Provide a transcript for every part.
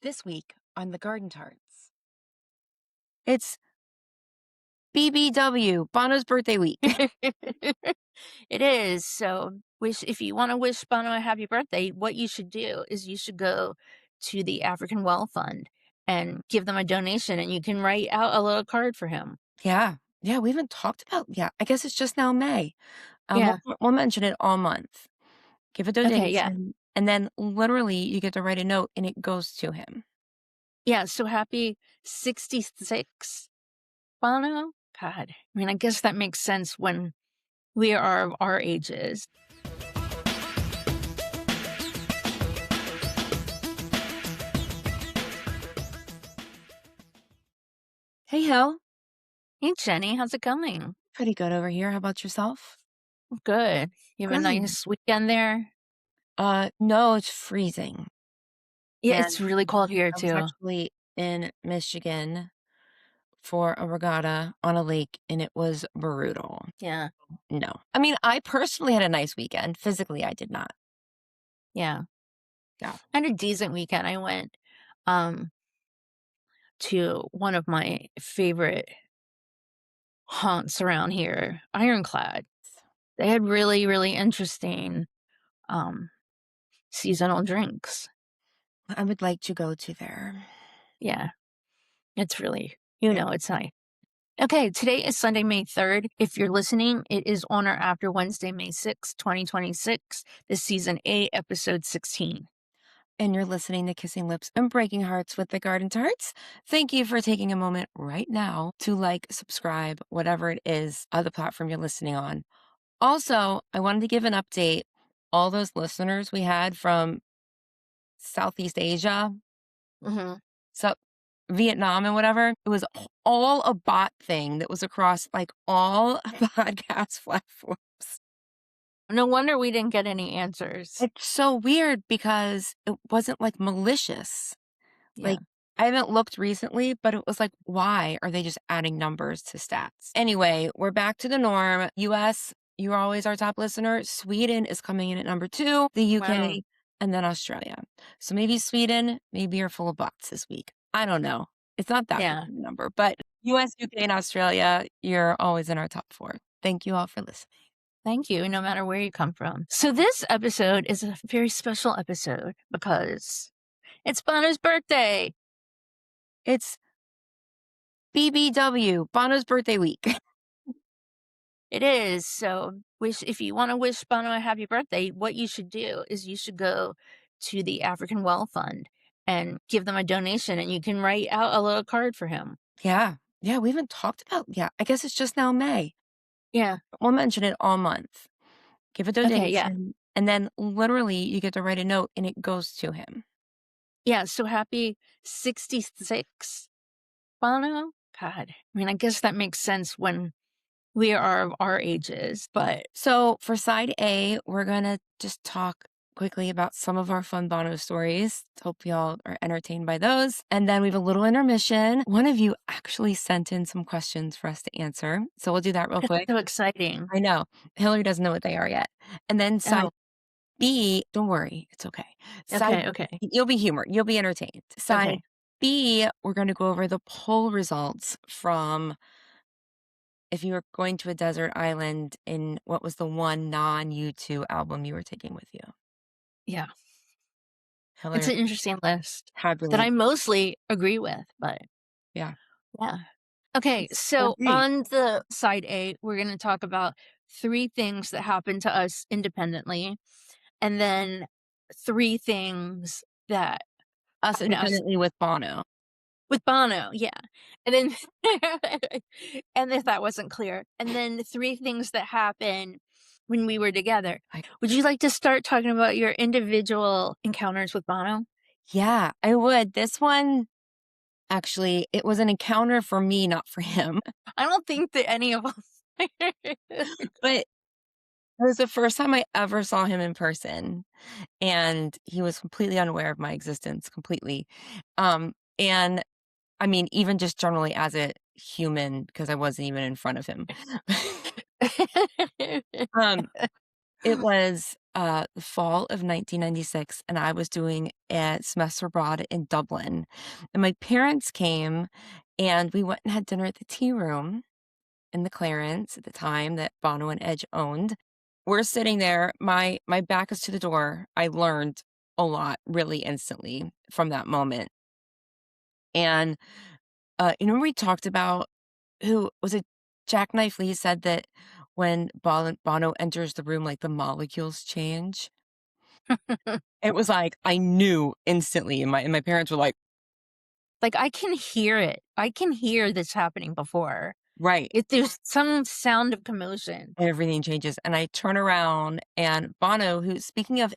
This week on the Garden Tarts. It's BBW, Bono's birthday week. It is. So, if you want to wish Bono a happy birthday, what you should do is you should go to the African Well Fund and give them a donation, and you can write out a little card for him. Yeah. Yeah, we haven't talked about I guess it's just now May. Yeah. We'll mention it all month. Give a Okay, yeah. donation, and then literally you get to write a note and it goes to him. Yeah, so happy 66, Bono. God, I mean, I guess that makes sense when we are our ages. Hey, Hill. Hey, Jenny, how's it going? Pretty good over here. How about yourself? Good. You have a Good. nice weekend there? No, it's freezing. Yeah, And it's really cold here I was too. actually in Michigan for a regatta on a lake, and it was brutal. Yeah. No. I mean, I personally had a nice weekend. Physically, I did not. Yeah. Yeah. I had a decent weekend. I went um to one of my favorite haunts around here, Ironclad. They had really, really interesting um seasonal drinks. I would like to go to there. Yeah. It's really, Yeah. it's nice. Okay, today is Sunday, May 3rd. If you're listening, it is on or after Wednesday, May 6th, 2026. This season 8, episode 16. And you're listening to Kissing Lips and Breaking Hearts with the Garden Tarts. Thank you for taking a moment right now to subscribe, whatever it is, the platform you're listening on. Also, I wanted to give an update. All those listeners we had from Southeast Asia, Mm-hmm. so Vietnam and whatever, it was all a bot thing that was across all podcast platforms. No wonder we didn't get any answers. It's so weird because it wasn't malicious. Yeah. I haven't looked recently, but it was why are they just adding numbers to stats? Anyway, we're back to the norm. US, you're always our top listener. Sweden is coming in at number 2, the UK, Wow. and then Australia. So maybe Sweden, maybe you're full of bots this week. I don't know. It's not that big Yeah. of a number, but US, UK, and Australia, you're always in our top 4. Thank you all for listening. Thank you, no matter where you come from. So this episode is a very special episode because it's Bono's birthday. It's BBW, Bono's birthday week. It is. So if you want to wish Bono a happy birthday, what you should do is you should go to the African Well Fund and give them a donation, and you can write out a little card for him. Yeah. Yeah, we haven't talked about I guess it's just now May. Yeah. We'll mention it all month. Give a donation, Okay, yeah. and then literally you get to write a note and it goes to him. Yeah, so happy 66, Bono. God, I mean, I guess that makes sense when we are our ages, but So for side A, we're gonna just talk quickly about some of our fun Bono stories. Hope y'all are entertained by those. And then we have a little intermission. One of you actually sent in some questions for us to answer. So we'll do that real it's quick. so exciting. I know. Hillary doesn't know what they are yet. And then side Oh, B, don't worry, it's okay. Side okay. You'll be humored. You'll be entertained. Side Okay. B, we're going to go over the poll results from if you were going to a desert island in what was the one non-U2 album you were taking with you. Yeah. Hillary It's an interesting list had that really, I mostly agree with, but yeah. yeah. Okay, so Okay. on the side A, we're going to talk about 3 things that happened to us independently, and then 3 things that Us happened to us independently with Bono. with Bono, yeah. And then and if that wasn't clear, and then 3 things that happened when we were together. Would you like to start talking about your individual encounters with Bono? Yeah, I would. This one, actually, it was an encounter for me, not for him. I don't think that any of us But it was the first time I ever saw him in person, and he was completely unaware of my existence, completely. And I mean, even just generally as a human, because I wasn't even in front of him. Um, it was the fall of 1996, and I was doing a semester abroad in Dublin. And my parents came, and we went and had dinner at the tea room in the Clarence at the time that Bono and Edge owned. We're sitting there, my back is to the door. I learned a lot really instantly from that moment. And, you know, when we talked about who was it Jackknife Lee said that when Bono enters the room, like, the molecules change? It was like, I knew instantly, and my parents were like, Like, I can hear it. I can hear this happening before. "Right." If there's some sound of commotion. Everything changes, and I turn around, and Bono, who speaking of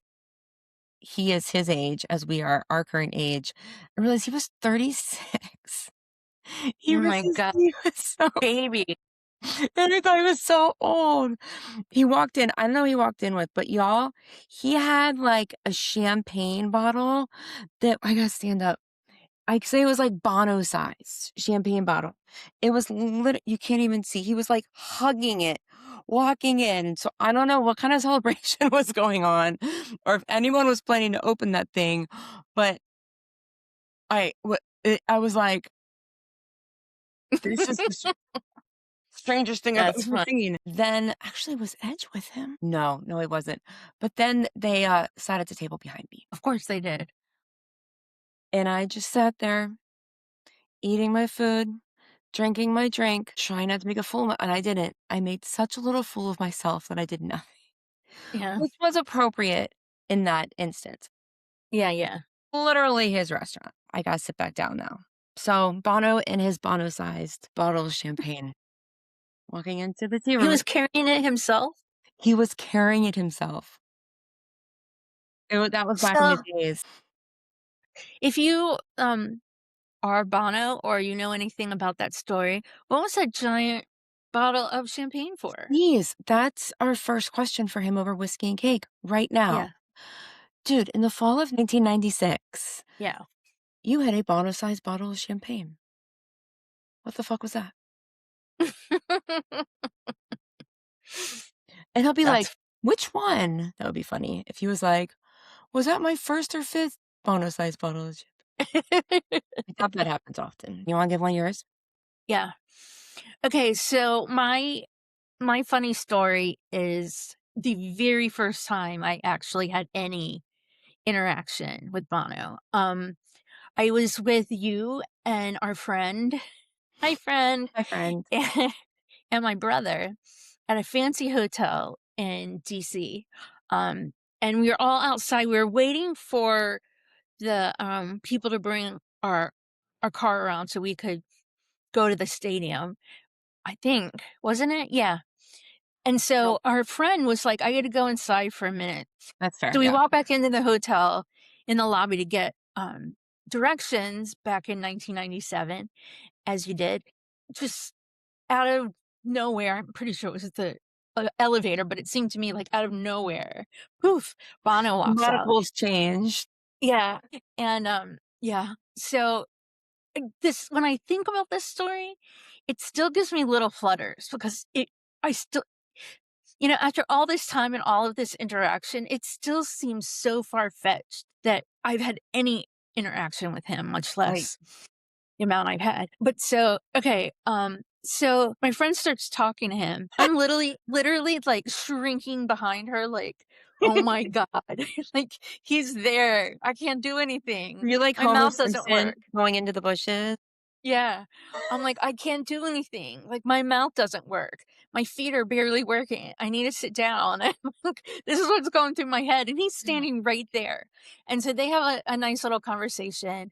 he is his age as we are our current age, I realized he was 36. Oh my god, He was so baby. and I thought he was so old. He walked in I don't know who he walked in with, but y'all, he had, like, a champagne bottle that I gotta stand up. I'd say it was, like, Bono size champagne bottle. It was you can't even see. He was, like, hugging it, walking in. So I don't know what kind of celebration was going on or if anyone was planning to open that thing, but I was like, "This is the strangest thing I've That's ever fun. seen." Then actually, was Edge with him? No, no, he wasn't. But then they, sat at the table behind me, Of course they did. and I just sat there eating my food, drinking my drink, trying not to make a fool of and I didn't. I made such a little fool of myself that I did nothing, Yeah. which was appropriate in that instance. Yeah, yeah. Literally his restaurant. I gotta sit back down now. So, Bono in his Bono-sized bottle of champagne walking into the tea He room. was carrying it himself? He was carrying it himself. That was back in the So, days. if you, are Bono or you know anything about that story, what was that giant bottle of champagne for? Please, that's our first question for him over whiskey and cake right now. Yeah, Dude, in the fall of 1996, yeah. you had a Bono-sized bottle of champagne. What the fuck was that? And he'll be like, That's "Which one?" That would be funny if he was like, "Was that my 1st or 5th Bono-sized bottle of champagne?" I thought that happens often. You wanna give one of yours? Yeah. Okay, so my funny story is the very first time I actually had any interaction with Bono. I was with you and our friend, my friend, My friend. and, my brother at a fancy hotel in DC. Um, and we were all outside. We were waiting for the people to bring our car around so we could go to the stadium. I think, wasn't it? Yeah. And so Nope. our friend was like, I got to go inside for a minute. That's fair, So we yeah. walked back into the hotel in the lobby to get directions back in 1997, as you did. Just out of nowhere, I'm pretty sure it was the elevator, but it seemed to me like out of nowhere, poof, Bono walks out. Medical's changed. Yeah. And yeah. So this when I think about this story, it still gives me little flutters because I still after all this time and all of this interaction, it still seems so far-fetched that I've had any interaction with him, much Right. less the amount I've had. But so, okay, so my friend starts talking to him. I'm literally like shrinking behind her, like, oh my God. Like he's there. I can't do anything. You're like My Homer mouth doesn't Simpson work. going into the bushes. Yeah. I'm like, I can't do anything. Like my mouth doesn't work. My feet are barely working. I need to sit down. This is what's going through my head. And he's standing right there. And so they have a nice little conversation.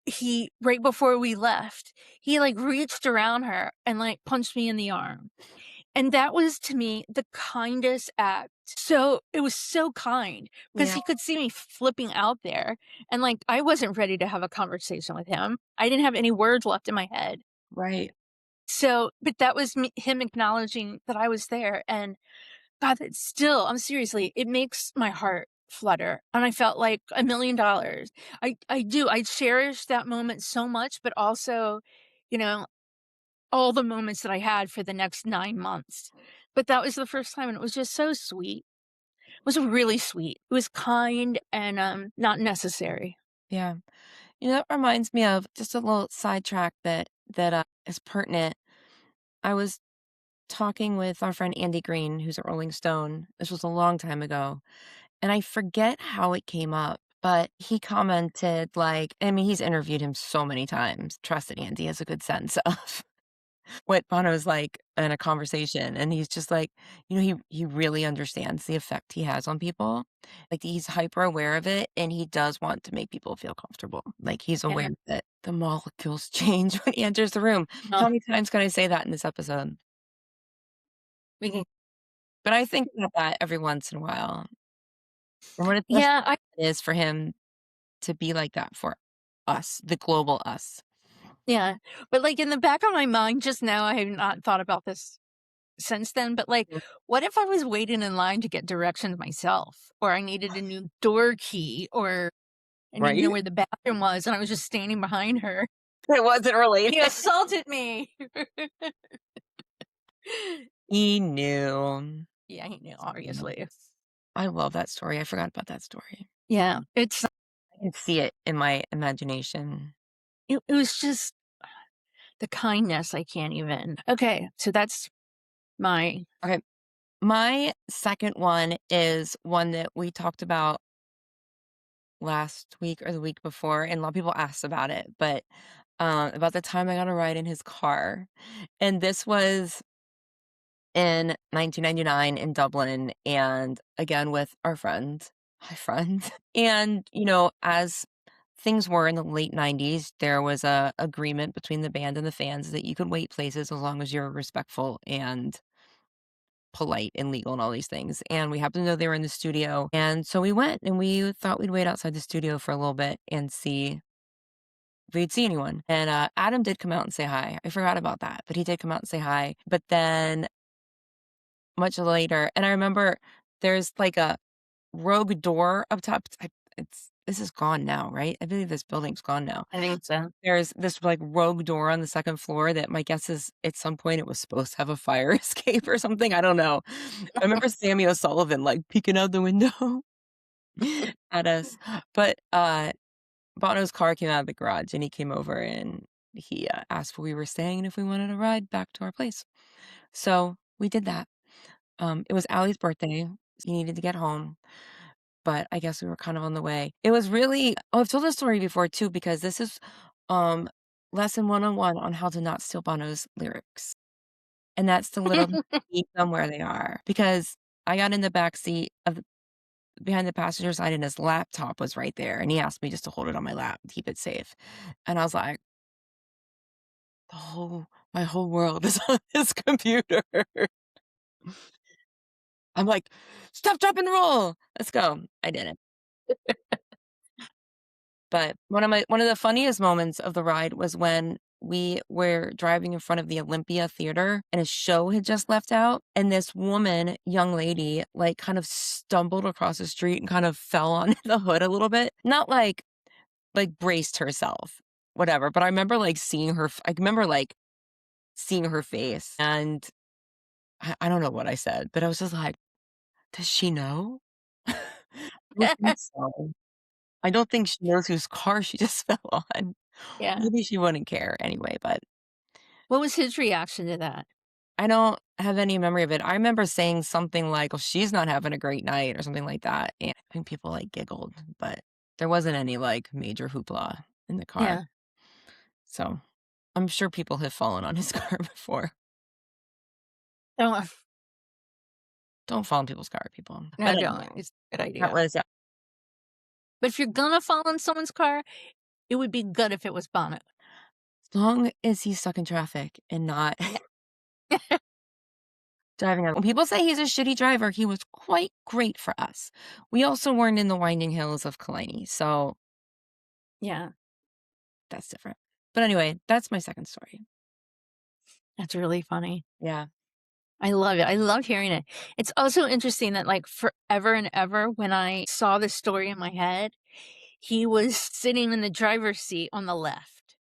He right before we left, he like reached around her and like punched me in the arm. And that was to me the kindest act. So it was so kind because Yeah, he could see me flipping out there and like I wasn't ready to have a conversation with him. I didn't have any words left in my head. right. So, but that was him acknowledging that I was there. And God, it's still, I'm seriously, it makes my heart flutter. And I felt like $1,000,000. I do. I cherish that moment so much, but also, you know, all the moments that I had for the next 9 months. But that was the first time, and it was just so sweet. was really sweet. It was kind and, not necessary. Yeah. That reminds me of just a little sidetrack that is pertinent. I was talking with our friend Andy Green, who's a Rolling Stone. This was a long time ago, and I forget how it came up, but he commented, like I mean, he's interviewed him so many times. Trust that Andy has a good sense of what Bono's like in a conversation, and he's just like, he really understands the effect he has on people. Like, he's hyper aware of it, and he does want to make people feel comfortable. Like, he's Yeah. aware that the molecules change when he enters the room. Uh, How many times can I say that in this episode? we can But I think about that every once in a while, and what a special yeah, I it is for him to be like that for us, the global us. yeah, but, like, in the back of my mind just now, I have not thought about this since then, but, like, Mm. what if I was waiting in line to get directions myself, or I needed a new door key, or I need to know Right? where the bathroom was, and I was just standing behind her. It wasn't related. He assaulted me. He knew. Yeah, he knew, Yeah. obviously. I love that story. I forgot about that story. Yeah, it's I can see it in my imagination. it was just the kindness, I can't even. Okay, so that's my Okay. My second one is one that we talked about last week or the week before, and a lot of people asked about it, but about the time I got a ride in his car. And this was in 1999 in Dublin, and again with our friend, my friend. And, as things were in the late 90s, there was a agreement between the band and the fans that you could wait places as long as you're respectful and polite and legal and all these things. And we happened to know they were in the studio. And so we went and we thought we'd wait outside the studio for a little bit and see if we'd see anyone. And Adam did come out and say hi. I forgot about that, but he did come out and say hi. But then much later, and I remember there's like a rogue door up top. This is gone now, right? I believe this building's gone now. I think so. There's this, like, rogue door on the 2nd floor that my guess is at some point it was supposed to have a fire escape or something, I don't know. I remember Sammy O'Sullivan, like, peeking out the window at us. But, Bono's car came out of the garage, and he came over, and he, asked where we were staying and if we wanted a ride back to our place. So, we did that. It was Allie's birthday. He needed to get home, but I guess we were kind of on the way. It was really I've told this story before too because this is, um, lesson 101 on how to not steal Bono's lyrics, and that's to literally meet them where they are, because I got in the back seat of the behind the passenger side, and his laptop was right there, and he asked me just to hold it on my lap, keep it safe, and I was like, "The whole my whole world is on this computer." I'm like, "Stop, drop, and roll. Let's go." I didn't. But one of the funniest moments of the ride was when we were driving in front of the Olympia Theater and a show had just left out, and this woman, young lady, like, kind of stumbled across the street and kind of fell on the hood a little bit. Not like braced herself, whatever, but I remember, like, seeing her face, and I don't know what I said, but I was just like, "Does she know?" I don't think so. I don't think she knows whose car she just fell on. Yeah. Maybe she wouldn't care anyway, but What was his reaction to that? I don't have any memory of it. I remember saying something like, "Well, she's not having a great night," or something like that, and I think people, like, giggled, but there wasn't any, like, major hoopla in the car. Yeah. So, I'm sure people have fallen on his car before. Oh, Don't fall in people's car, people. no, But anyway, don't. It's a good that idea. was But if you're gonna fall in someone's car, it would be good if it was Bono. as long as he's stuck in traffic and not Yeah. driving. When people say he's a shitty driver, he was quite great for us. We also weren't in the winding hills of Killiney, so Yeah, that's different. But anyway, that's my second story. that's really funny. Yeah. I love it. I love hearing it. It's also interesting that, like, forever and ever, when I saw this story in my head, he was sitting in the driver's seat on the left.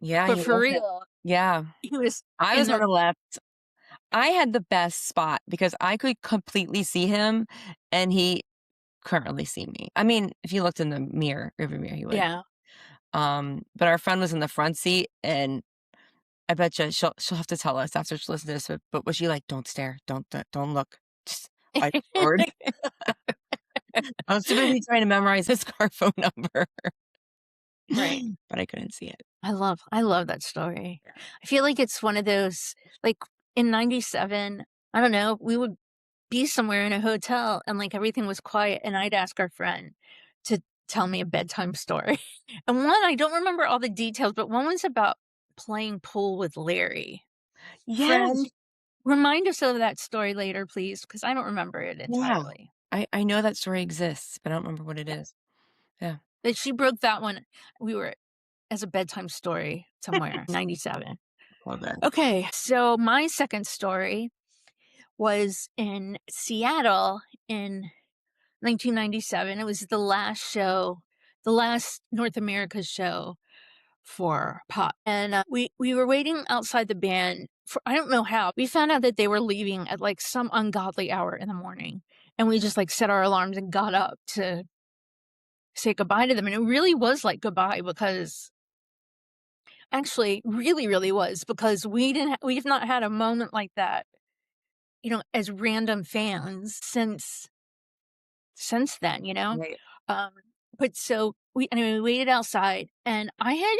Yeah, But he for wasn't. real, Yeah. he was I in was on the the left. I had the best spot because I could completely see him, and he couldn't really see me. I mean, if you looked in the mirror, rearview mirror, he would. Yeah. But our friend was in the front seat, and I bet you she'll have to tell us after she listens to this, but was she like, "Don't stare, don't look, just eyes forward." I was too busy trying to memorize his car phone number, Right. but I couldn't see it. I love that story. Yeah. I feel like it's one of those, like, in '97, I don't know, we would be somewhere in a hotel and, like, everything was quiet, and I'd ask our friend to tell me a bedtime story. And one, I don't remember all the details, but one was about playing pool with Larry. Yes. Friend, remind us of that story later, please, because I don't remember it Yeah. entirely. I know that story exists, but I don't remember what it Yeah. is. Yeah. But she broke that one. We were as a bedtime story somewhere, 97. Love that. Okay, so my second story was in Seattle in 1997. It was the last show, the last North America show for pop. And we were waiting outside the band for, I don't know how. We found out that they were leaving at like some ungodly hour in the morning. And we just like set our alarms and got up to say goodbye to them. And it really was like goodbye because actually really, really was because we've not had a moment like that, as random fans since then, you know? Right. Um, but so we waited outside and I had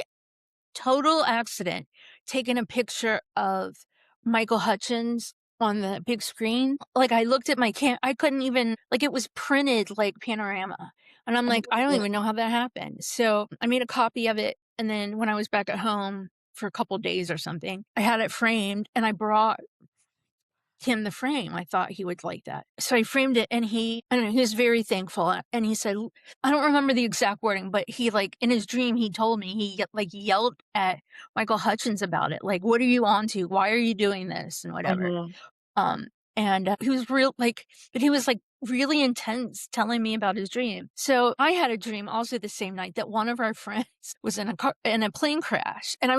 total accident taken a picture of Michael Hutchins on the big screen. Like I looked at my I couldn't even, like, it was printed like panorama. And I'm Oh, like, I don't yeah. even know how that happened. So I made a copy of it. And then when I was back at home for a couple days or something, I had it framed and I brought him the frame. I thought he would like that. So I framed it and I don't know, he was very thankful. And he said, I don't remember the exact wording, but he, like, in his dream, he told me like yelled at Michael Hutchins about it. Like, what are you on to? Why are you doing this? And whatever. Mhm. And he was but he was like really intense telling me about his dream. So I had a dream also the same night that one of our friends was in a plane crash. And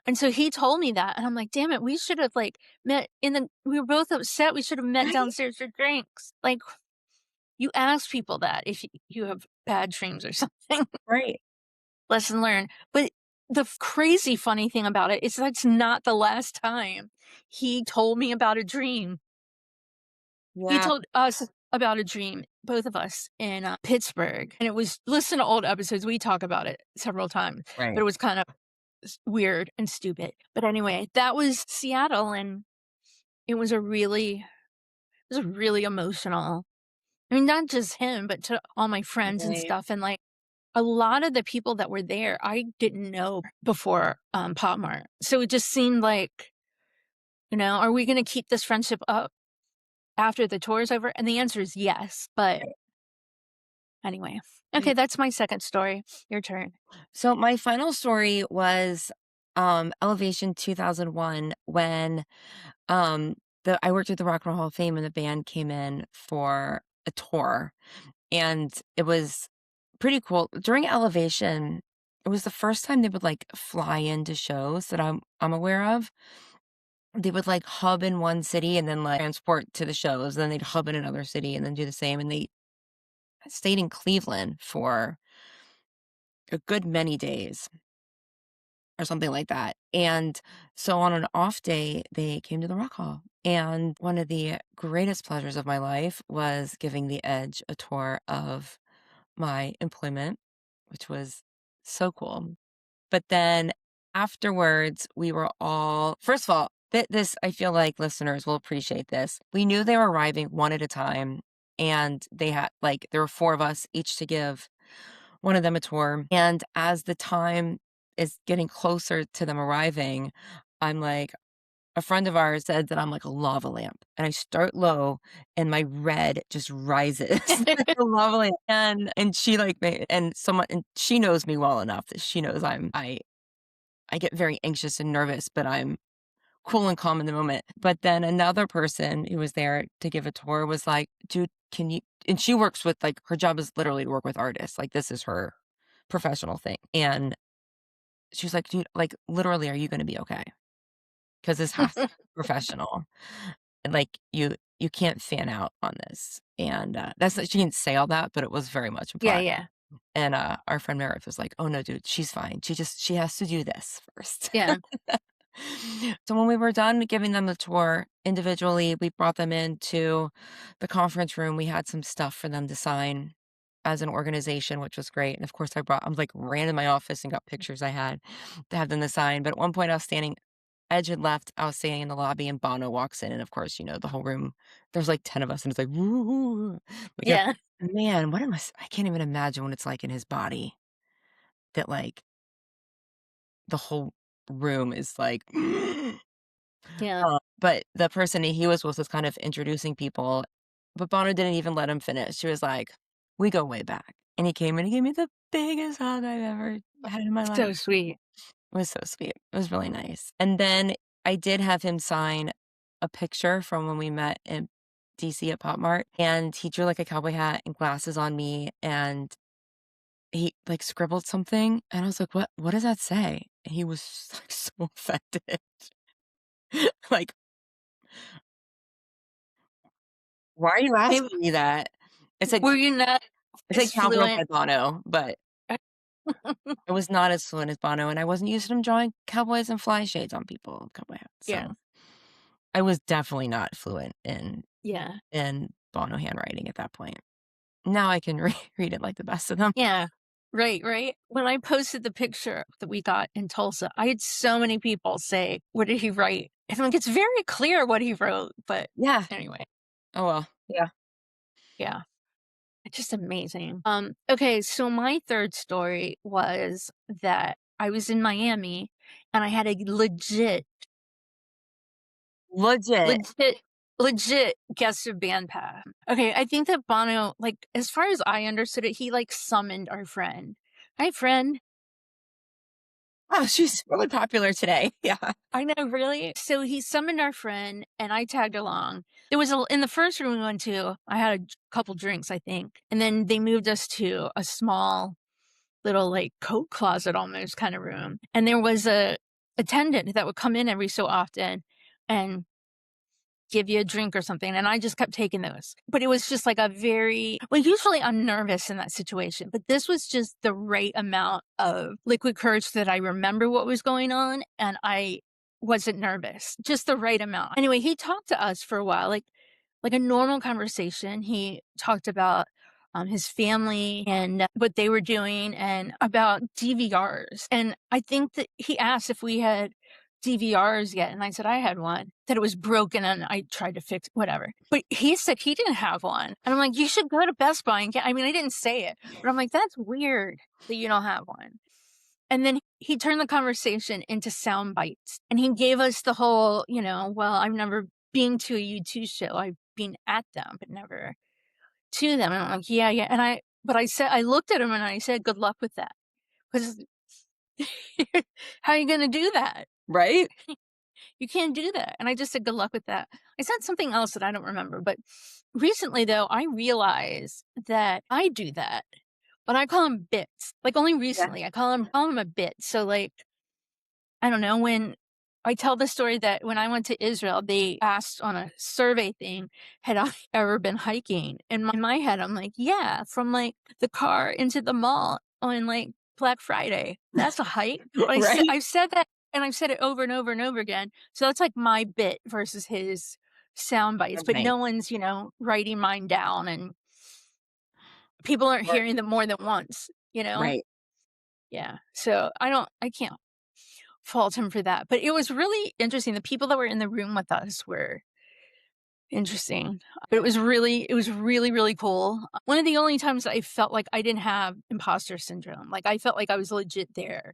and so he told me that, and I'm like, damn it, we should have like met we were both upset. We should have met Right, downstairs for drinks. Like, you ask people that if you have bad dreams or something. right. Lesson learned. But the crazy funny thing about it is that's not the last time he told me about a dream. He Yeah, told us about a dream, both of us, in Pittsburgh. And it was, listen to old episodes. We talk about it several times, but right. it was kind of weird and stupid. But anyway, that was Seattle. And it was it was a really emotional. I mean, not just him, but to all my friends and Right. stuff. And like a lot of the people that were there, I didn't know before Pop Mart. So it just seemed like, are we going to keep this friendship up after the tour is over? And the answer is yes. But anyway, Yeah. okay, that's my second story. Your turn. So my final story was, Elevation 2001 when, I worked at the Rock and Roll Hall of Fame and the band came in for a tour, and it was pretty cool. During Elevation, it was the first time they would, like, fly into shows that I'm aware of. They would, like, hub in one city and then, like, transport to the shows, then they'd hub in another city and then do the same, and they stayed in Cleveland for a good many days or something like that. And so on an off day, they came to the Rock Hall. And one of the greatest pleasures of my life was giving the Edge a tour of my employment, which was so cool. But then afterwards, we were all, first of all, this, I feel like listeners will appreciate this. We knew they were arriving one at a time, and they had, like, there were four of us each to give one of them a tour. And as the time is getting closer to them arriving, I'm like, a friend of ours said that I'm like a lava lamp, and I start low and my red just rises like a lava lamp. And she like and she knows me well enough that she knows I get very anxious and nervous, but I'm cool and calm in the moment. But then another person who was there to give a tour was like, dude, can you, and she works with, like, her job is literally to work with artists. Like, this is her professional thing. And she was like, dude, like, literally, are you going to be okay? because this has to be professional. And, like, you can't fan out on this, and, that's she didn't say all that, but it was very much Yeah, implied. yeah, And, our friend Meredith was like, "Oh, no, dude, she's fine. She has to do this first." yeah, So when we were done giving them the tour individually, we brought them into the conference room. We had some stuff for them to sign as an organization, which was great. And of course, I like ran in my office and got pictures I had to have them to sign. But at one point, I was standing, Edge had left. I was standing in the lobby, and Bono walks in, and of course, the whole room. There's like 10 of us, and it's like, woo, like, yeah, man, what am I can't even imagine what it's like in his body. That like the whole room is like. yeah, But the person he was with was kind of introducing people, but Bono didn't even let him finish. She was like, "We go way back." And he came and he gave me the biggest hug I've ever had in my life. so sweet. It was so sweet. It was really nice. And then I did have him sign a picture from when we met in DC at Pop Mart, and he drew like a cowboy hat and glasses on me, and he like scribbled something, and I was like, What does that say?" And he was like so offended. Like, "Why are you Maybe asking me that?" It's like were you not it's as like Cowgirl fluent? by Bono, but I was not as fluent as Bono, and I wasn't used to him drawing cowboys and fly shades on people, cowboy hats, Yeah, so I was definitely not fluent yeah, in Bono handwriting at that point. Now I can read it like the best of them. yeah. Right, right. When I posted the picture that we got in Tulsa, I had so many people say, "What did he write?" And I'm like, it's very clear what he wrote, but Yeah. anyway, Oh, well. Yeah. yeah. It's just amazing. Okay, so my third story was that I was in Miami and I had a Legit. legit, legit guest of band pass. Okay, I think that Bono, like, as far as I understood it, he like summoned our friend. Hi, friend. Oh, she's really popular today. Yeah. I know, really? So he summoned our friend and I tagged along. There was in the first room we went to, I had a couple drinks, I think. And then they moved us to a small little like coat closet almost kind of room. And there was a attendant that would come in every so often and give you a drink or something. And I just kept taking those. But it was just like well, usually I'm nervous in that situation, but this was just the right amount of liquid courage that I remember what was going on. And I wasn't nervous, just the right amount. Anyway, he talked to us for a while, like a normal conversation. He talked about his family and what they were doing and about DVRs. And I think that he asked if we had DVRs yet. And I said I had one, that it was broken and I tried to fix whatever. But he said he didn't have one. And I'm like, you should go to Best Buy and get, I mean, I didn't say it, but I'm like, that's weird that you don't have one. And then he turned the conversation into sound bites and he gave us the whole, well, I've never been to a U2 show. I've been at them, but never to them. And I'm like, yeah, yeah. But I looked at him and I said, good luck with that. Because how are you going to do that? Right? You can't do that. And I just said, good luck with that. I said something else that I don't remember. But recently, though, I realized that I do that, but I call them bits. Like only Yeah. recently, I call them a bit. So like, I don't know, when I tell the story that when I went to Israel, they asked on a survey thing, had I ever been hiking? And in my head, I'm like, yeah, from like the car into the mall on like Black Friday. That's a hike. But Right? I've said that and I've said it over and over and over again. So that's like my bit versus his sound bites. But Right. no one's, writing mine down and people aren't Right. hearing them more than once, you know? Right. Yeah. So I can't fault him for that. But it was really interesting. The people that were in the room with us were interesting. But it was really, really cool. One of the only times I felt like I didn't have imposter syndrome. Like I felt like I was legit there.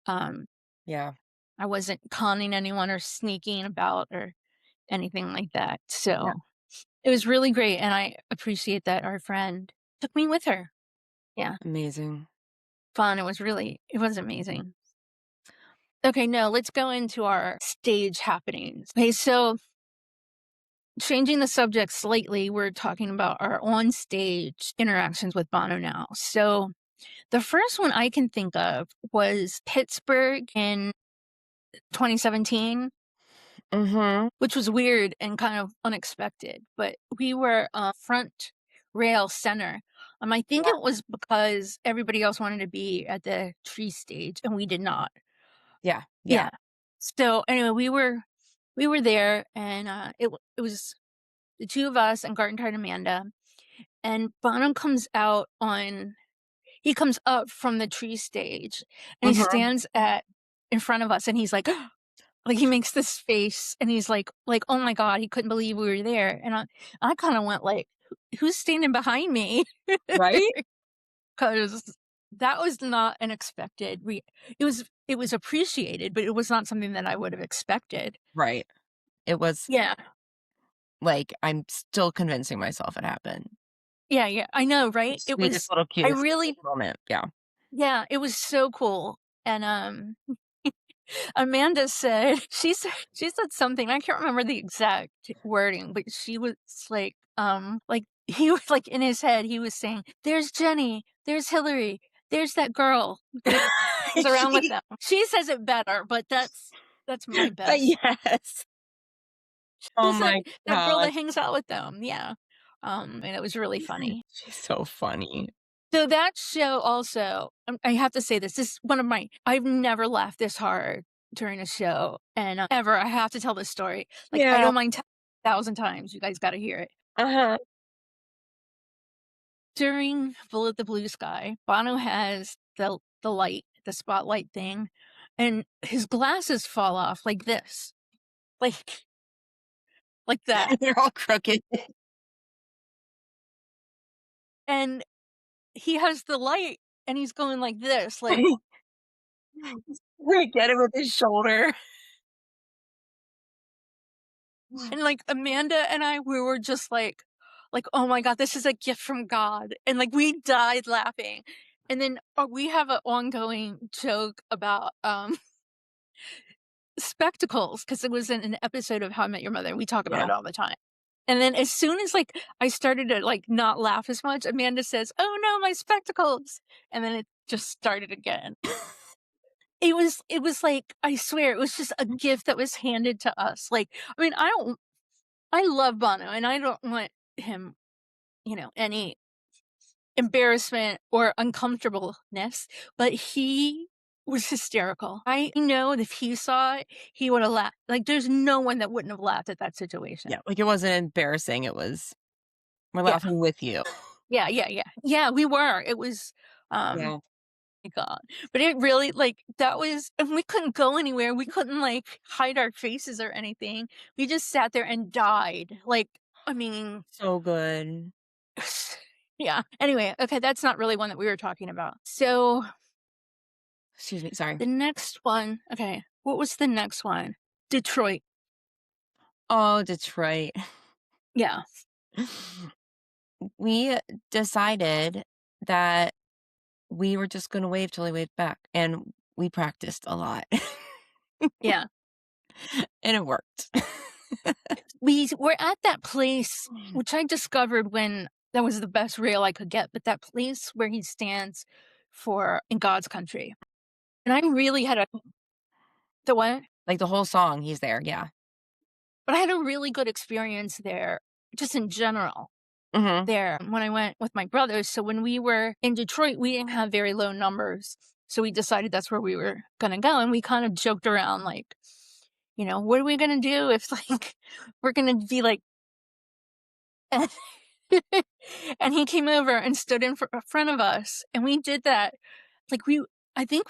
Um, Yeah. I wasn't conning anyone or sneaking about or anything like that. Yeah. So it was really great. And I appreciate that our friend took me with her. Yeah. Amazing. Fun. It was amazing. Okay, no, let's go into our stage happenings. Okay, so changing the subject slightly, we're talking about our on stage interactions with Bono now. So the first one I can think of was Pittsburgh in 2017. which was weird and kind of unexpected. But we were front rail center. I think it was because everybody else wanted to be at the tree stage and we did not. Yeah. Yeah. So anyway, we were there, and it was the two of us and Garden Tart Amanda, and Bono comes out on he comes up from the tree stage, and he Mhm. stands at in front of us, and he's like he makes this face, and he's like, "Oh my god," he couldn't believe we were there, and I kinda went like, Who's standing behind me?" Right? Because that was not an expected it was appreciated, but it was not something that I would have expected. Right. It was Yeah. like, I'm still convincing myself it happened. Yeah, yeah, I know, The right? sweetest little I cutest really moment. Yeah. yeah, it was so cool, and, Amanda said she said something, I can't remember the exact wording, but she was like, he was like, in his head, he was saying, "There's Jenny, there's Hillary, there's that girl that hangs around with She them." She says it better, but that's my but best. yes. Oh Who's my that girl god. that hangs out with them? Yeah. And it was really funny. She's so funny. So that show also, I have to say this is one of my I've never laughed this hard during a show, and, ever. I have to tell this story. Like, I Yeah. don't mind 1,000 times, you guys gotta hear it. Uh-huh. During Bullet the Blue Sky, Bono has the light, the spotlight thing, and his glasses fall off like this, like like that, They're all crooked. and he has the light, and he's going like this, like We get it with his shoulder. and, like, Amanda and I, we were just like, "Oh my god, this is a gift from God," and, like, we died laughing, and then, we have an ongoing joke about, spectacles because it was in an episode of How I Met Your Mother, we talk about Yeah. it all the time, and then as soon as, like, I started to, like, not laugh as much, Amanda says, "Oh no, my spectacles," and then it just started again. It was like, I swear, it was just a gift that was handed to us, like, I love Bono, and I don't want him, any embarrassment or uncomfortableness, but he was hysterical. I know if he saw it, he would have laughed. Like, there's no one that wouldn't have laughed at that situation. Yeah, like, it wasn't embarrassing, it was, "We're Yeah. laughing with you." Yeah, yeah, yeah. Yeah, we were. It was, Yeah. my God. But it really, like, that was, and we couldn't go anywhere. We couldn't, like, hide our faces or anything. We just sat there and died. Like, I mean, So good. yeah. Anyway, okay, that's not really one that we were talking about. So Excuse me, sorry. the next one, okay, what was the next one? Detroit. Oh, Detroit. Yeah. We decided that we were just gonna wave till he waved back, and we practiced a lot, Yeah. and it worked. We were at that place, which I discovered when that was the best rail I could get, but that place where he stands for In God's Country. And I really had a the what? Like, the whole song, he's there, yeah. But I had a really good experience there, just in general, Mhm. there when I went with my brothers. So when we were in Detroit, we didn't have very low numbers. So we decided that's where we were gonna go. And we kind of joked around like, what are we gonna do if like we're gonna be like and he came over and stood in front of us and we did that. Like I think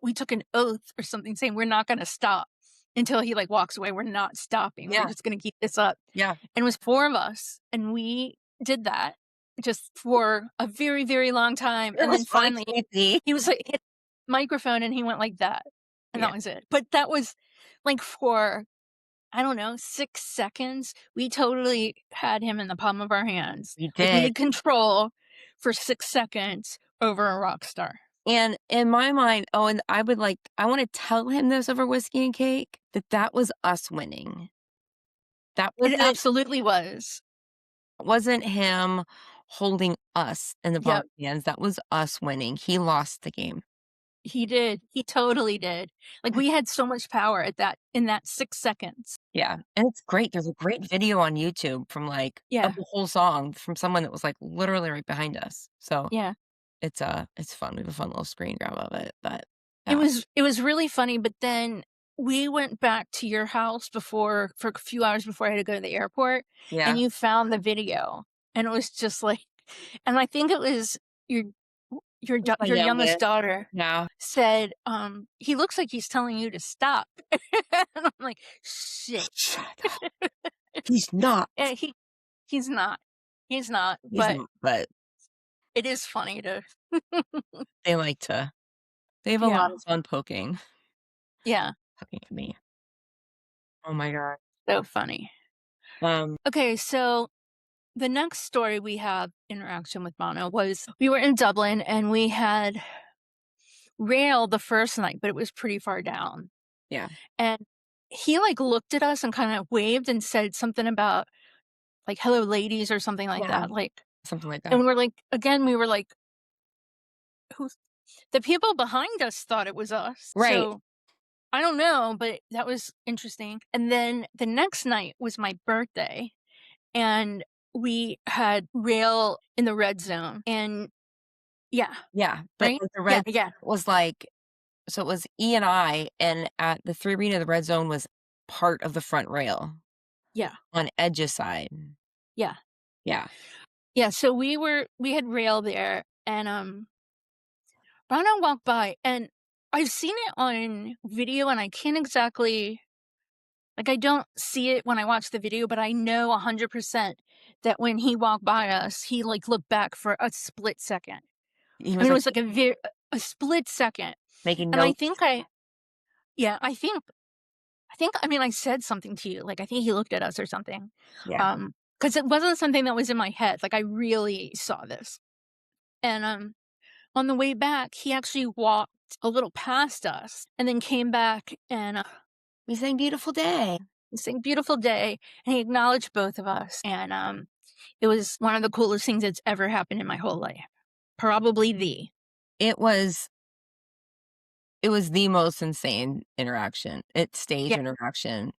we took an oath or something saying we're not gonna stop until he like walks away. We're not stopping. We're Yeah, just gonna keep this up. yeah. And it was four of us, and we did that just for a very, very long time, It and then was really finally, easy. he was, like, hit the microphone, and he went like that, and Yeah, that was it. But that was, like, for, I don't know, 6 seconds, we totally had him in the palm of our hands. we Like, we did, had control for 6 seconds over a rock star. and in my mind and I wanna tell him this over whiskey and cake, that was us winning. That It wasn't absolutely was. wasn't him holding us in the palm of Yep. his hands, that was us winning. He lost the game. He did. He totally did. Like, we had so much power at that in that 6 seconds. Yeah, and it's great. There's a great video on YouTube from, like, of Yeah, the whole song from someone that was, like, literally right behind us. So yeah. it's fun. We have a fun little screen grab of it, but It yeah. was really funny, but then we went back to your house before for a few hours before I had to go to the airport, and Yeah. you found the video, and it was just like and I think it was your It's my your youngest youngest. daughter Yeah. said, "He looks like he's telling you to stop." And I'm like, "Shit." Shut up. He's not. And he's not. He's not, He's but not, but it is funny to they like to they have a lot Yeah, of fun yeah, poking at me. Oh my god. so funny. Um, Okay, so the next story we have interaction with Bono was we were in Dublin and we had rail the first night, but it was pretty far down. yeah, And he like looked at us and kind of waved and said something about like hello ladies or something like yeah, that. Like something like that. and we're like again, we were like, who's the people behind us thought it was us. Right. So I don't know, but that was interesting. And then the next night was my birthday and we had rail in the red zone. And yeah, Yeah, but, right? like, the Yeah, red yeah, was, like so it was E and I, and at the 3 arena, the red zone was part of the front rail yeah, on Edge's side. yeah. Yeah. Yeah, so we had rail there and Bono walked by and I've seen it on video and I can't exactly like I don't see it when I watch the video, but I know 100% that when he walked by us, he like looked back for a split second. He I was, mean, it like, was like a split second. making And I notes. think yeah, I think I mean I said something to you. Like I think he looked at us or something. Yeah. Cuz it wasn't something that was in my head. Like I really saw this. And on the way back, he actually walked a little past us and then came back and We sang "Beautiful Day." sang "Beautiful Day," and he acknowledged both of us. And it was one of the coolest things that's ever happened in my whole life. Probably the. It was it was the most insane stage Yeah, interaction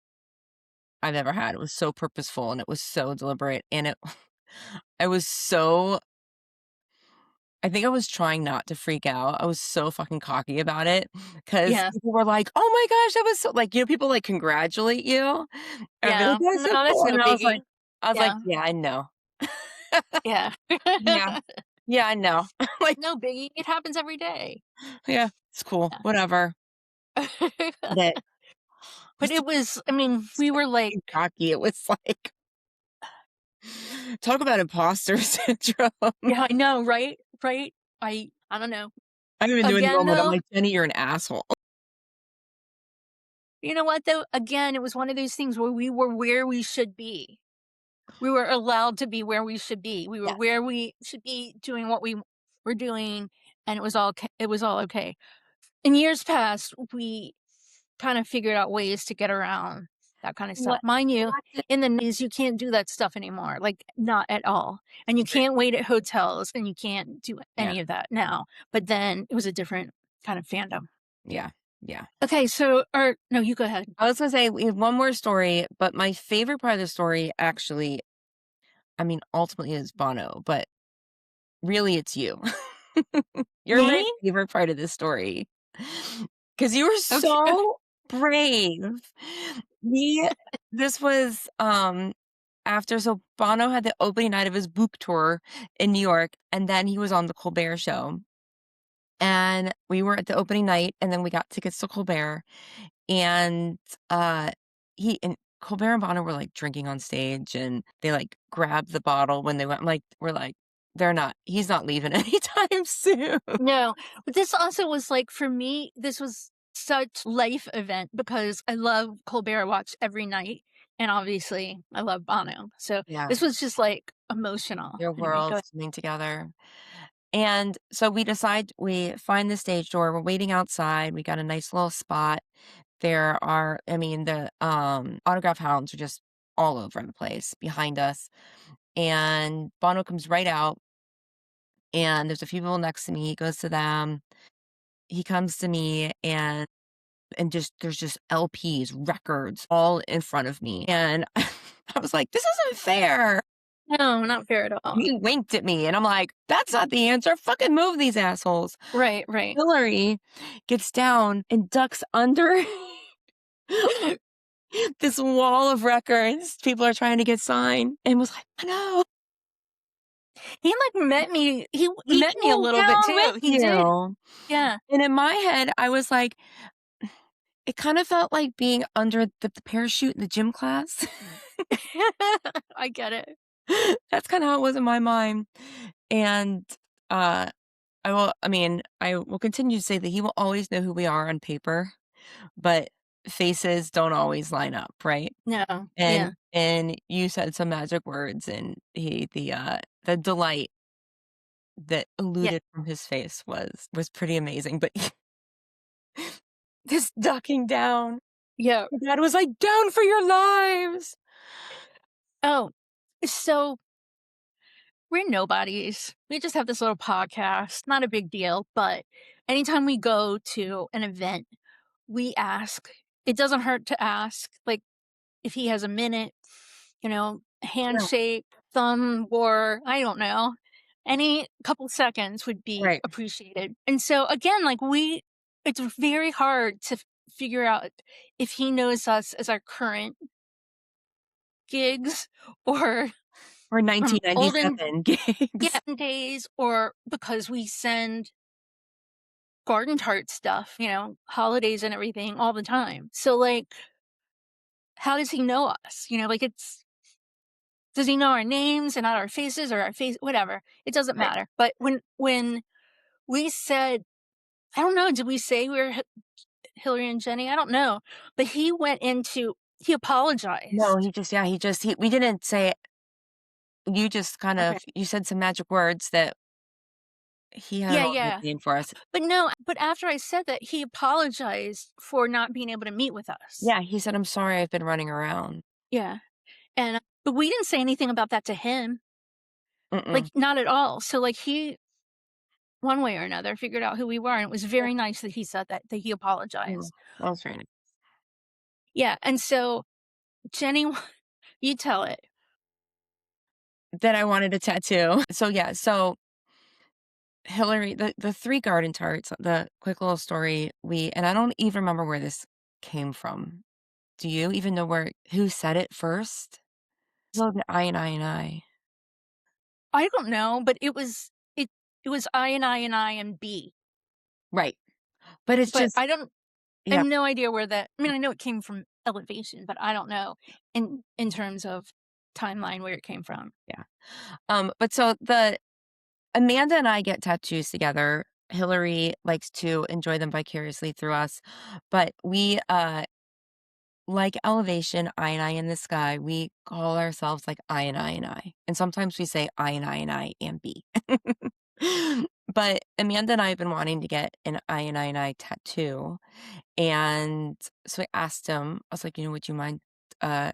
I've ever had. It was so purposeful, and it was so deliberate, and it I was so I think I was trying not to freak out. I was so fucking cocky about it because yeah, people were like, "Oh my gosh, that was so" like, people, like, congratulate you and be like, yeah. "That's No, so that's cool," no and biggie. I was like, Yeah, "Yeah, I know." yeah. Yeah. Yeah, I know. Like, No biggie. It happens every day. "Yeah, it's cool, Yeah. whatever." But it But was it was, I mean, so we were like, fucking cocky. It was like talk about imposter syndrome. yeah, I know, right? Right? I don't know. I even knew in the Again, moment, I'm though, like, "Jenny, you're an asshole." you know what, though? Again, it was one of those things where we were where we should be. We were allowed to be where we should be. We were Yeah. where we should be doing what we were doing, and it was all okay. In years past, we kind of figured out ways to get around that kind of stuff. What Mind you, what the in the 90s, you can't do that stuff anymore, like, not at all. And you Right. can't wait at hotels, and you can't do Yeah, any of that now. But then it was a different kind of fandom. yeah, yeah. Okay, so or no, you go ahead. I was gonna say we have one more story, but my favorite part of the story actually, I mean, ultimately is Bono, but really it's you. You're my Me? favorite part of this story because you were Okay. so brave. We this was, after so Bono had the opening night of his book tour in New York, and then he was on the Colbert Show, and we were at the opening night, and then we got tickets to Colbert, and, he and Colbert and Bono were, like, drinking on stage, and they, like, grabbed the bottle when they went like, we're like, "They're not he's not leaving anytime soon." No, but this also was like for me, this was such life event because I love Colbert, I watch every night, and obviously I love Bono. So Yeah, this was just like emotional. your Anyway, go worlds ahead. coming together. And so we find the stage door, we're waiting outside, we got a nice little spot. There are I mean, the, autograph hounds are just all over the place behind us, and Bono comes right out, and there's a few people next to me, he goes to them, he comes to me and just there's just LPs, records all in front of me, and I was like, "This isn't fair." No, not fair at all. He winked at me, and I'm like, "That's not the answer. Fucking move these assholes." Right, right. Hillary gets down and ducks under this wall of records people are trying to get signed and was like, "No." He, like, met me he He met me a came little bit down too. with He did. you. Yeah. And in my head, I was like, it kind of felt like being under the parachute in the gym class. I get it. That's kinda how it was in my mind. And, uh, I will continue to say that he will always know who we are on paper, but faces don't always line up, right? No. And Yeah. and you said some magic words, and the delight that Yeah. eluded from his face was pretty amazing, but this ducking down, Yeah. my dad was like, "Down for your lives!" Oh, so we're nobodies. We just have this little podcast, not a big deal, but anytime we go to an event, we ask. It doesn't hurt to ask, like, if he has a minute, Yeah, handshake, thumb war, I don't know. Any couple seconds would be right. appreciated. And so again, like it's very hard to figure out if he knows us as our current gigs or Or from olden 1997 gigs. yeah, days or because we send garden tart stuff, holidays and everything all the time. So like how does he know us? Like does he know our names and not our faces or our face whatever. It doesn't Right. matter. But when we said I don't know, did we say we were Hillary and Jenny? I don't know. But he No, apologized. he we didn't say it. You just kind Okay. of you said some magic words that he had an Yeah, alternate yeah. name for us. But no, but after I said that, he apologized for not being able to meet with us. Yeah, he said, "I'm sorry I've been running around." Yeah. And but we didn't say anything about that to him. Like Mm-mm. not at all. So like he one way or another figured out who we were and it was Yeah, very nice that he said that he yeah, apologized. that was very nice. Yeah. And so Jenny you tell it. That I wanted a tattoo. So, yeah, so Hillary the 3 garden tarts, the quick little story, and I don't even remember where this came from. Do you even know who said it first? So the I and I and I. I don't know, but it was I and I and I and B. Right. But it's But just I yeah, have no idea where that I mean, I know it came from Elevation, but I don't know in terms of timeline where it came from. yeah. But so the Amanda and I get tattoos together. Hillary likes to enjoy them vicariously through us, but we, like Elevation, I and I in the sky, we call ourselves like I and I and I, and sometimes we say I and I and I and B. But Amanda and I have been wanting to get an I and I and I tattoo, and so I asked him, I was like, "Would you mind, uh,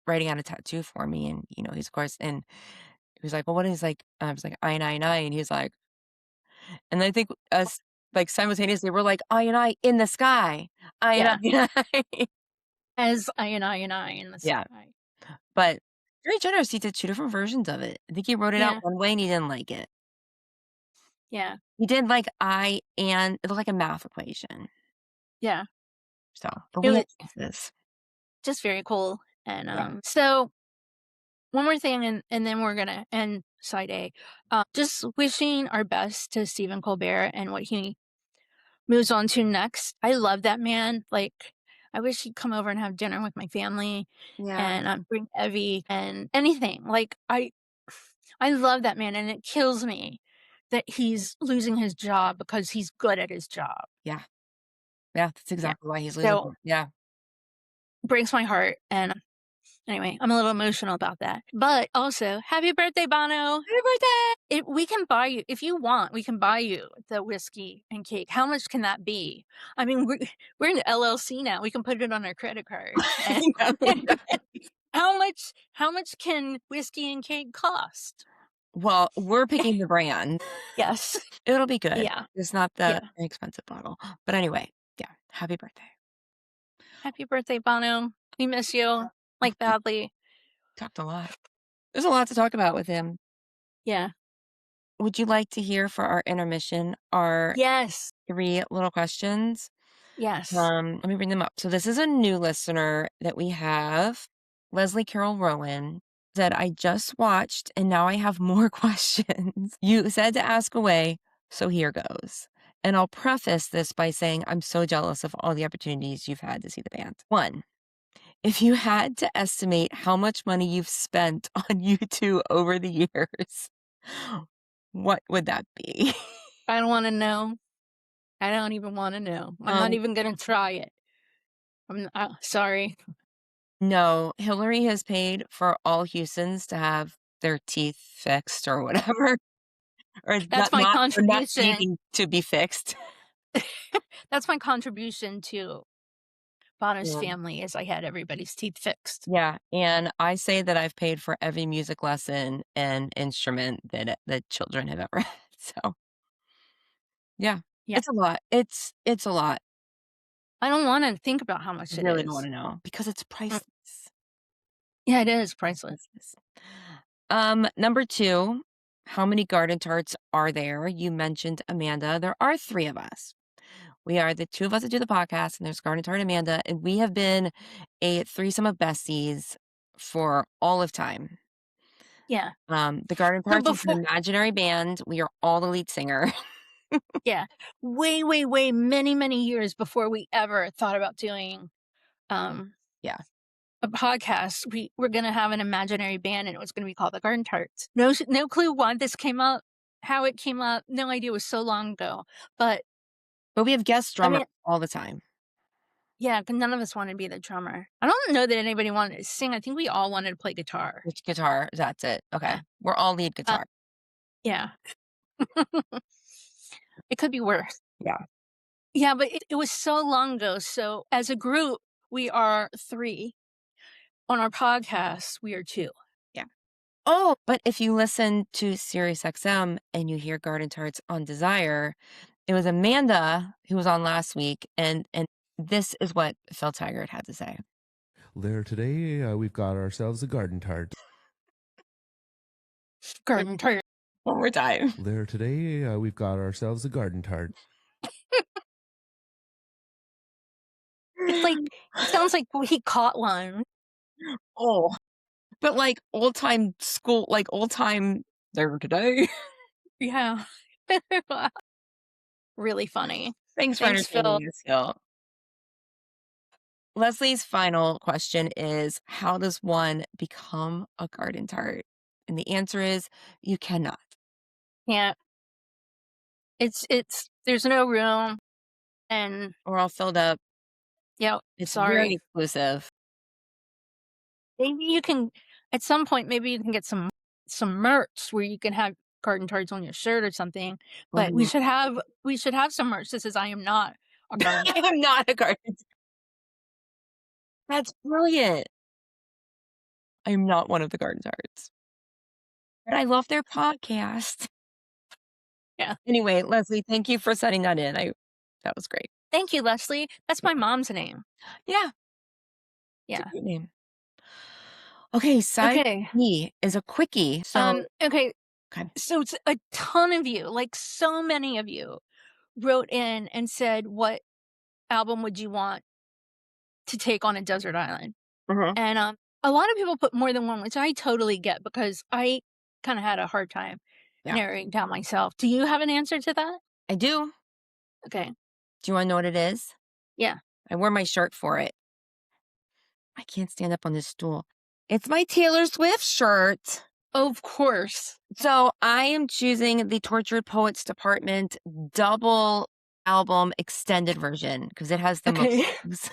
writing out a tattoo for me?" And, he's of course and he was like, "Well, what is, like" I was like, "I and I and I," and he's like and I think us, like, simultaneously, we're like, "I and I in the sky. I and I Yeah, and I." as I and I and I in the Yeah, sky. but very generous, he did 2 different versions of it. I think he wrote it out Yeah, one way and he didn't like it. yeah, He did like I and it looked like a math equation. yeah. So, but It we was had pieces. just very cool. And Yeah. so one more thing and then we're gonna end side A. Just wishing our best to Stephen Colbert and what he moves on to next. I love that man. Like, I wish he'd come over and have dinner with my family Yeah. and bring Evie and anything. Like, I love that man, and it kills me that he's losing his job because he's good at his job. Yeah. Yeah, that's Yeah. exactly why he's losing So it. Yeah. breaks my heart. And anyway, I'm a little emotional about that. But also, happy birthday, Bono. Happy birthday! We can buy you if you want, we can buy you the whiskey and cake. How much can that be? I mean, we're an LLC now. We can put it on our credit card. And I know, right? how much can whiskey and cake cost? Well, we're picking the brand. Yes. It'll be good. Yeah. It's not the Yeah. expensive bottle. But anyway, yeah, happy birthday. Happy birthday, Bono. We miss you, like, badly. Talked a lot. There's a lot to talk about with him. Yeah. Would you like to hear for our intermission our Yes. 3 little questions? Yes. Let me bring them up. So this is a new listener that we have. Leslie Carol Rowan said, I just watched and now I have more questions. You said to ask away, so here goes. And I'll preface this by saying I'm so jealous of all the opportunities you've had to see the band. 1, if you had to estimate how much money you've spent on U2 over the years, what would that be? I don't wanna know. I don't even wanna know. I'm not even gonna try it. Sorry. No, Hillary has paid for all Houstons to have their teeth fixed or whatever, or That's my not contribution. needing to be fixed. That's my contribution to Bono's Yeah. family is I had everybody's teeth fixed. Yeah, and I say that I've paid for every music lesson and instrument that children have ever had, so, yeah, Yeah. it's a lot. It's a lot. I don't wanna think about how I much it really don't is. wanna know because it's Mm. priceless. Yeah, it is priceless. Priceless. Number 2, how many garden tarts are there? You mentioned Amanda. There are 3 of us. We are the 2 of us that do the podcast, and there's Garden Tart Amanda, and we have been a threesome of besties for all of time. Yeah. The Garden So Tarts is an before imaginary band. We are all the lead singer. yeah. Way, way, way, many, many years before we ever thought about doing, um, Yeah. a podcast, we were gonna have an imaginary band, and it was gonna be called the Garden Tarts. No clue why this came up, how it came up, no idea, it was so long ago. But, But we have guest I drummers mean all the time. yeah, 'cause none of us wanted to be the drummer. I don't know that anybody wanted to sing, I think we all wanted to play guitar. Which guitar? That's it. Okay. Yeah. We're all lead Uh, guitar. yeah. It could be worse. Yeah. Yeah, but it was so long ago, so as a group, we are 3. On our podcast, we are 2. Yeah. Oh, but if you listen to SiriusXM and you hear Garden Tarts on Desire, it was Amanda who was on last week, and this is what Phil Taggart had to say. There today, we've got ourselves a garden tart. Garden Tart. One more time. There today, we've got ourselves a garden tart. It's like it sounds like he caught one. Oh, but like old time school, like old time there today. Yeah. Really funny. Thanks for Thanks, Phil. entertaining us, Phil. Leslie's final question is, how does one become a garden tart? And the answer is you cannot. Yeah. It's there's no room, and We're all filled up. yeah, It's very sorry. exclusive. Maybe you can at some point, maybe you can get some merch where you can have Garden Tarts on your shirt or something, but Mhm. we should have some merch that says, "I am not a garden I am not a garden tart. That's brilliant. I am not one of the garden tarts. But I love their podcast. Yeah. Anyway, Leslie, thank you for setting that in. That was great. Thank you, Leslie. That's my mom's name. Yeah, it's a Yeah. great name. Okay, side Okay. B is a quickie. So, Okay, okay. so it's a ton of you, like, so many of you wrote in and said, "What album would you want to take on a desert island?" Mhm. And, a lot of people put more than one, which I totally get because I kinda had a hard time Yeah, narrowing down myself. Do you have an answer to that? I do. Okay. Do you wanna know what it is? Yeah. I wore my shirt for it. I can't stand up on this stool. It's my Taylor Swift shirt. Of course. So, I am choosing the Tortured Poets Department double album extended version because it has the most Okay. songs.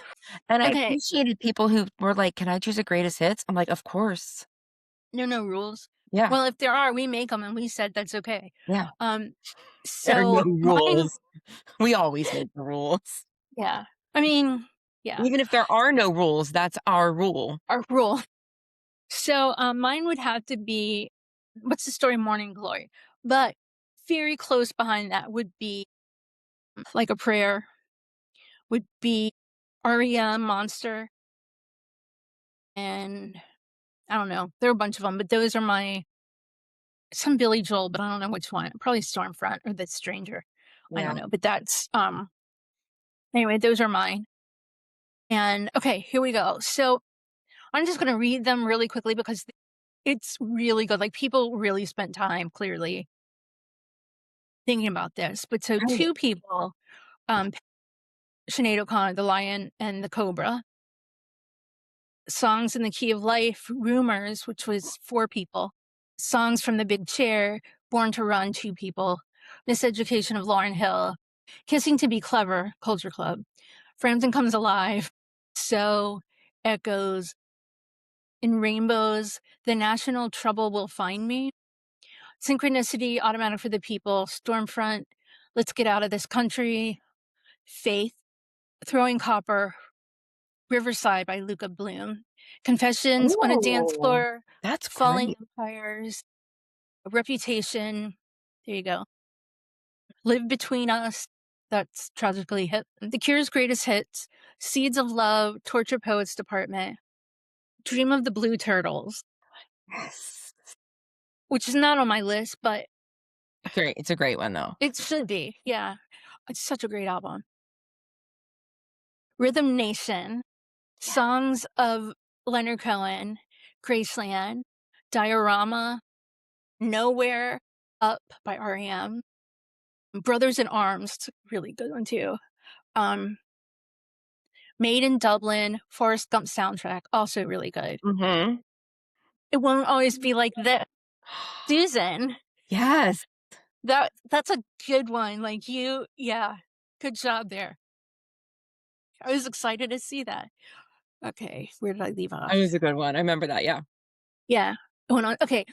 And I Okay. appreciated people who were like, "Can I choose a greatest hits?" I'm like, "Of course." No rules. Yeah, Well, if there are, we make them, and we said that's okay. yeah. Um, There are no so mine rules. We always make the rules. yeah. I mean, yeah, Even if there are no rules, that's our rule. our rule. So, mine would have to be What's the Story, Morning Glory. But very close behind that would be Like a Prayer, would be REM, Monster, and I don't know. There are a bunch of them, but those are some Billy Joel, but I don't know which one. Probably Stormfront or The Stranger. I Yeah. don't know, but that's anyway, those are mine. And okay, here we go. So I'm just gonna read them really quickly because it's really good. Like, people really spent time clearly thinking about this. But so Right. two people, um, Sinead O'Connor, The Lion and the Cobra, Songs in the Key of Life, Rumors, which was 4 people, Songs from the Big Chair, Born to Run, 2 people, Miseducation of Lauryn Hill, Kissing to Be Clever, Culture Club, Frampton Comes Alive, So, Echoes, In Rainbows, The National Trouble Will Find Me, Synchronicity, Automatic for the People, Stormfront, Let's Get Out of This Country, Faith, Throwing Copper, Riverside by Luca Bloom, Confessions on a Dance Oh, Floor, that's Falling great. Empires, Reputation, there you go, Live Between Us, that's Tragically Hip, The Cure's Greatest Hits, Seeds of Love, Torture Poets Department, Dream of the Blue Turtles, Yes. which is not on my list, but Great. It's a great one though. it should be. Yeah. It's such a great album. Rhythm Nation, Yeah. Songs of Leonard Cohen, Graceland, Diorama, Nowhere Up by REM, Brothers in Arms, it's a really good one too. Made in Dublin, Forrest Gump soundtrack, also really good. Mm-hmm. It Won't Always Be Like This. Susan, Yes. that's a good one. Like, yeah, good job there. I was excited to see that. Okay, where did I leave off? That was a good one. I remember that. Yeah. Yeah. Okay.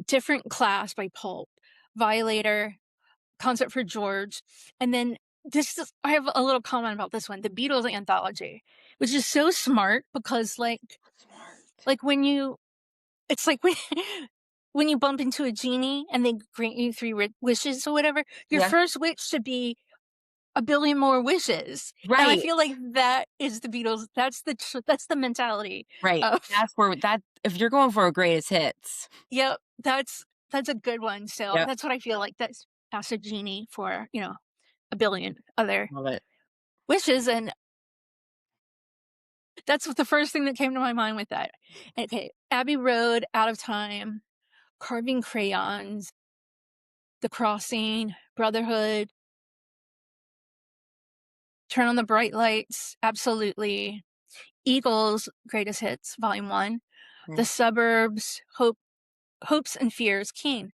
Different Class by Pulp, Violator, Concert for George, and then I have a little comment about this one, the Beatles anthology, which is so smart because Smart. it's like when when you bump into a genie and they grant you 3 wishes or whatever, your Yeah. first wish should be a billion more wishes. And I Right. feel like that is the Beatles. That's the mentality Right. of That's where that if you're going for a greatest hits. yep, that's a good one. So Yep. that's what I feel like. That's ask a genie for, a billion other Love it. wishes. And that's what the first thing that came to my mind with that. Okay. Abbey Road, Out of Time, Carving Crayons, The Crossing, Brotherhood, Turn on the Bright Lights, absolutely. Eagles, Greatest Hits, Volume 1, The Right. Suburbs, Hopes and Fears, Keen,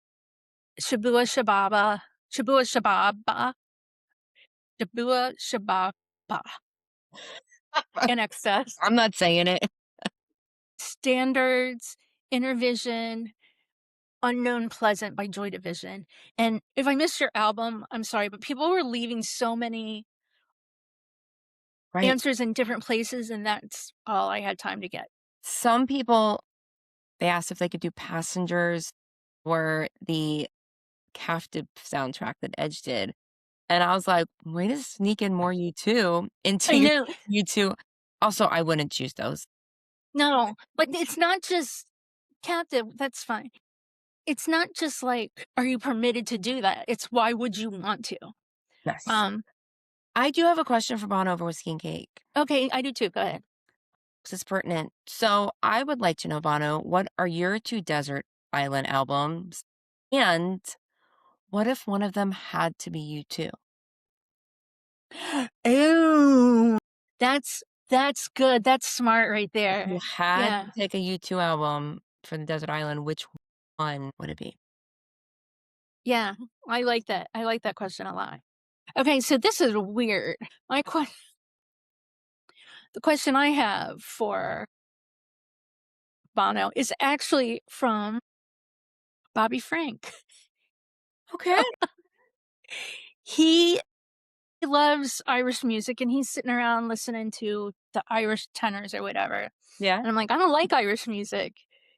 Shabua Shababa, Shabua Shababa, Shabua Shababa, In Excess, I'm not saying it. Standards, Inner Vision, Unknown Pleasant by Joy Division. And if I missed your album, I'm sorry, but people were leaving so many Right. answers in different places, and that's all I had time to get. Some people, they asked if they could do Passengers or the Captive soundtrack that Edge did. And I was like, way to sneak in more U2 into I your know. U2. Also, I wouldn't choose those. No, but it's not just Captive, that's fine. It's not just like, are you permitted to do that? It's why would you want to? Yes. Um, I do have a question for Bono over Whiskey and Cake. okay, I do too. Go ahead. This is pertinent. So I would like to know, Bono, what are your 2 desert island albums? And what if one of them had to be U2? Oh, that's good. That's smart right If there. you had Yeah. to pick a U2 album for the desert island, which one would it be? Yeah. I like that. I like that question a lot. Okay, so this is weird. The question I have for Bono is actually from Bobby Frank. Okay. He loves Irish music and he's sitting around listening to the Irish tenors or whatever. Yeah. And I'm like, I don't like Irish music.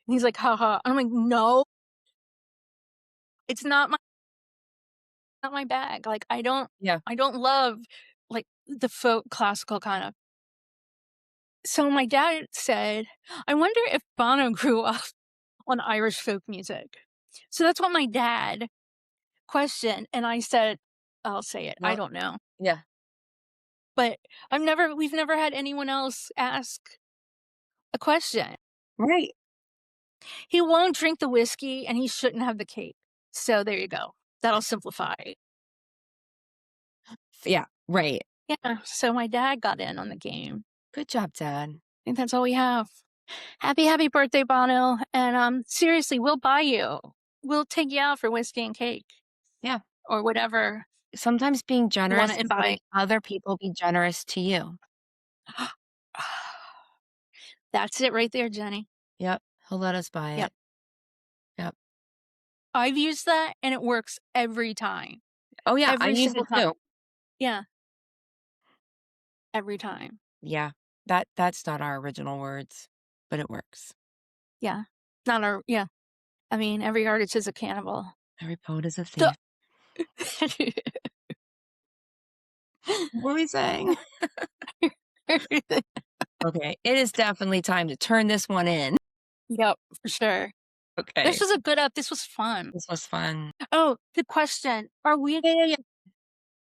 And he's like, haha. And I'm like, no, It's not my bag. Like, I don't love, like, the folk classical kind of. So my dad said, "I wonder if Bono grew up on Irish folk music." So that's what my dad questioned, and I said, I'll say it, I Well, don't know. yeah. But we've never had anyone else ask a question. Right. He won't drink the whiskey, and he shouldn't have the cake. So there you go. That'll simplify it. Yeah, right. Yeah, so my dad got in on the game. Good job, Dad. I think that's all we have. Happy birthday, Bono, and, seriously, we'll buy you. We'll take you out for whiskey and cake. Yeah. Or whatever Sometimes being you generous wanna is letting invite. other people be generous to you. That's it right there, Jenny. Yep. He'll let us buy Yep. it. Yep. I've used that, and it works every time. Oh, yeah, I Every use single it time. too. Yeah. Every time. Yeah. That's not our original words, but it works. Yeah. Not our yeah. I mean, every artist is a cannibal. Every poet is a Duh. thief. What were we saying? Okay, it is definitely time to turn this one in. Yep, for sure. Okay. This was a good this was fun. This was fun. Oh, good question. Are we Yeah.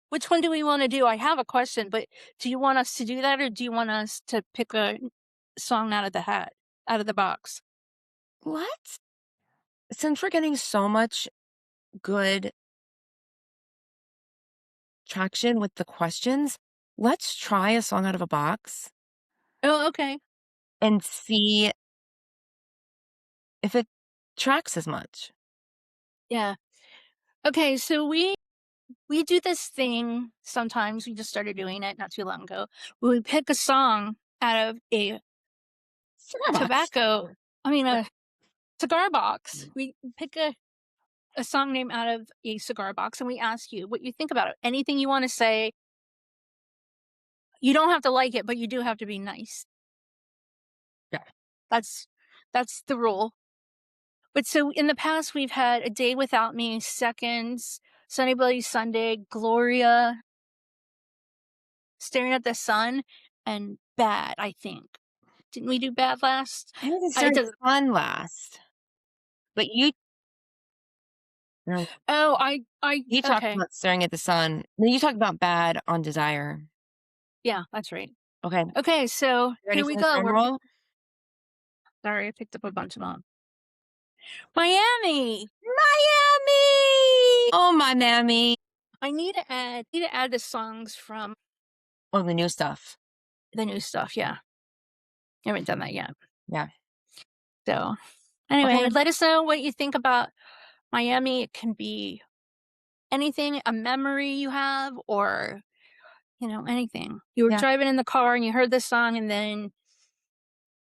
Which one do we wanna do? I have a question, but do you want us to do that, or do you want us to pick a song out of the hat, out of the box? What? Since we're getting so much good traction with the questions, let's try a song out of a box Oh, okay. and see if it tracks as much. Yeah. Okay, so we do this thing sometimes, we just started doing it not too long ago, where we pick a song out of a a cigar box. We pick a song name out of a cigar box, and we ask you what you think about it. Anything you wanna say. You don't have to like it, but you do have to be nice. Yeah. That's the rule. But so in the past, we've had A Day Without Me, Seconds, Sunny Bloody Sunday, Gloria, Staring at the Sun, and Bad, I think. Didn't we do Bad last? I think it It started doesn't. fun last. But you Oh, you talked okay. about staring at the sun. No, you talked about bad on desire. Yeah, that's right. Okay. Okay, so Ready here for we the go. drum roll? Sorry, I picked up a bunch of them. Miami! Miami! Oh, my mammy. I need to add the songs from Oh, the new stuff. the new stuff, yeah. I haven't done that yet. Yeah. So, anyway, Okay. let us know what you think about Miami. It can be anything, a memory you have, or, anything. You were Yeah. driving in the car and you heard this song, and then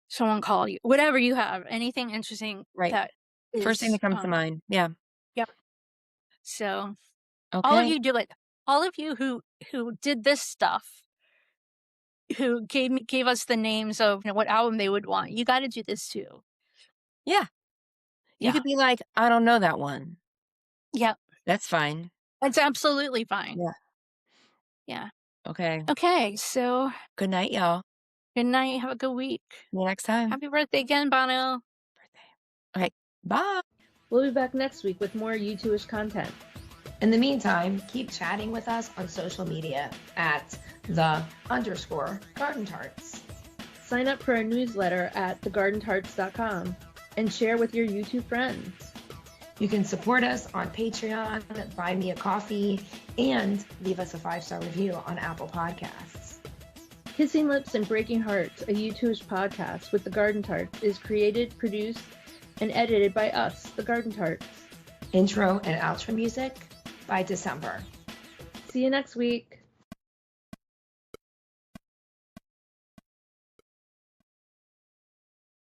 someone called you. Whatever you have, anything interesting Right. that is, First thing that comes to mind. Yeah. Yep. So, all of Okay. you do it. All of you who did this stuff, who gave us the names of what album they would want. You got to do this too. Yeah. You Yeah. could be like, I don't know that one. Yeah. That's fine. That's absolutely fine. Yeah. Yeah. Okay. Okay, so Good night, y'all. good night. Have a good week. See you next time. Happy birthday again, Bono. Okay. Bye. We'll be back next week with more U2ish content. In the meantime, keep chatting with us on social media at _gardentarts. Sign up for our newsletter at thegardentarts.com and share with your YouTube friends. You can support us on Patreon, buy me a coffee, and leave us a 5-star review on Apple Podcasts. Kissing Lips and Breaking Hearts, a U2ish podcast with The Garden Tarts, is created, produced, and edited by us, The Garden Tarts. Intro and outro music by December. See you next week.